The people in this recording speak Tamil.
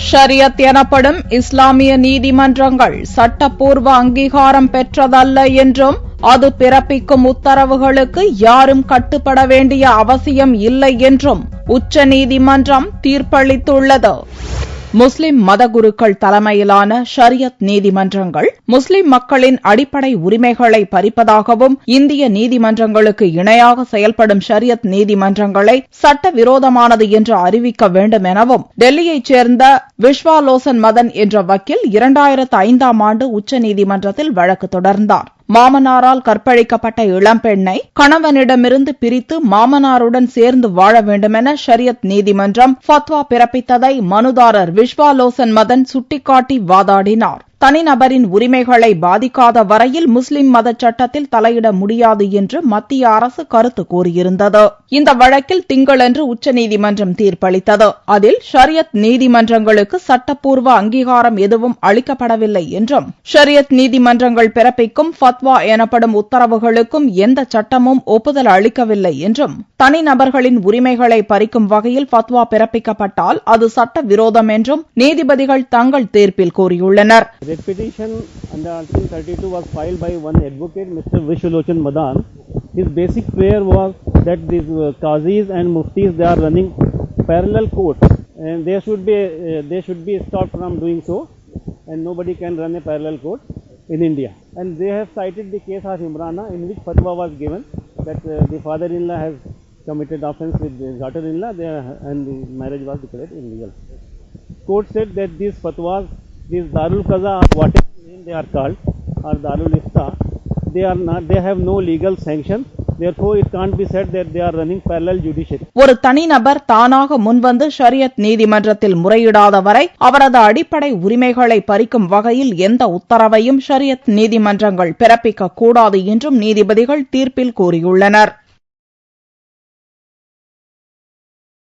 ஷரியத் எனப்படும் இஸ்லாமிய நீதிமன்றங்கள் சட்டப்பூர்வ அங்கீகாரம் பெற்றதல்ல என்றும் அது பிறப்பிக்கும் உத்தரவுகளுக்கு யாரும் கட்டுப்பட வேண்டிய அவசியம் இல்லை என்றும் உச்சநீதிமன்றம் தீர்ப்பளித்துள்ளது. முஸ்லிம் மதகுருக்கள் தலைமையிலான ஷரியத் நீதிமன்றங்கள் முஸ்லிம் மக்களின் அடிப்படை உரிமைகளை பறிப்பதாகவும் இந்திய நீதிமன்றங்களுக்கு இணையாக செயல்படும் ஷரியத் நீதிமன்றங்களை சட்டவிரோதமானது என்று அறிவிக்க வேண்டும் எனவும் டெல்லியைச் சேர்ந்த விஸ்வாலோசன் மதன் என்ற வக்கீல் 2005ஆம் ஆண்டு உச்சநீதிமன்றத்தில் வழக்கு தொடர்ந்தார். மாமனாரால் கற்பழிக்கப்பட்ட இளம்பெண்ணை கணவனிடமிருந்து பிரித்து மாமனாருடன் சேர்ந்து வாழ வேண்டுமென ஷரியத் நீதிமன்றம் ஃபத்வா பிறப்பித்ததை மனுதாரர் விஸ்வாலோசன் மதன் சுட்டிக்காட்டி வாதாடினார். தனிநபரின் உரிமைகளை பாதிக்காத வரையில் முஸ்லிம் மத சட்டத்தில் தலையிட முடியாது என்று மத்திய அரசு கருத்து கூறியிருந்தது. இந்த வழக்கில் திங்களன்று உச்சநீதிமன்றம் தீர்ப்பளித்தது. அதில் ஷரியத் நீதிமன்றங்களுக்கு சட்டப்பூர்வ அங்கீகாரம் எதுவும் அளிக்கப்படவில்லை என்றும் ஷரியத் நீதிமன்றங்கள் பிறப்பிக்கும் ஃபத்வா எனப்படும் உத்தரவுகளுக்கும் எந்த சட்டமும் ஒப்புதல் அளிக்கவில்லை என்றும் தனிநபர்களின் உரிமைகளை பறிக்கும் வகையில் ஃபத்வா பிறப்பிக்கப்பட்டால் அது சட்டவிரோதம் என்றும் நீதிபதிகள் தங்கள் தீர்ப்பில் கூறியுள்ளனர். The petition under Article 32 was filed by one advocate, Mr. Vishalochan Madan. His basic prayer was that these qazis and muftis, they are running parallel courts, and they should be stopped from doing so, and nobody can run a parallel court in India. And they have cited the case of Imrana, in which fatwa was given that the father-in-law has committed offence with the daughter-in-law, and the marriage was declared illegal. Court said that these fatwas, these Darul Qaza, whatever name they are called, or Darul Ifta, they have no legal sanction. Therefore, it can't be said that they are running parallel judiciary. ஒரு தனிநபர் தானாக முன்வந்து ஷரியத் நீதிமன்றத்தில் முறையிடாத வரை அவரது அடிப்படை உரிமைகளை பறிக்கும் வகையில் எந்த உத்தரவையும் ஷரியத் நீதிமன்றங்கள் பிறப்பிக்க கூடாது என்றும் நீதிபதிகள் தீர்ப்பில் கூறியுள்ளனர்.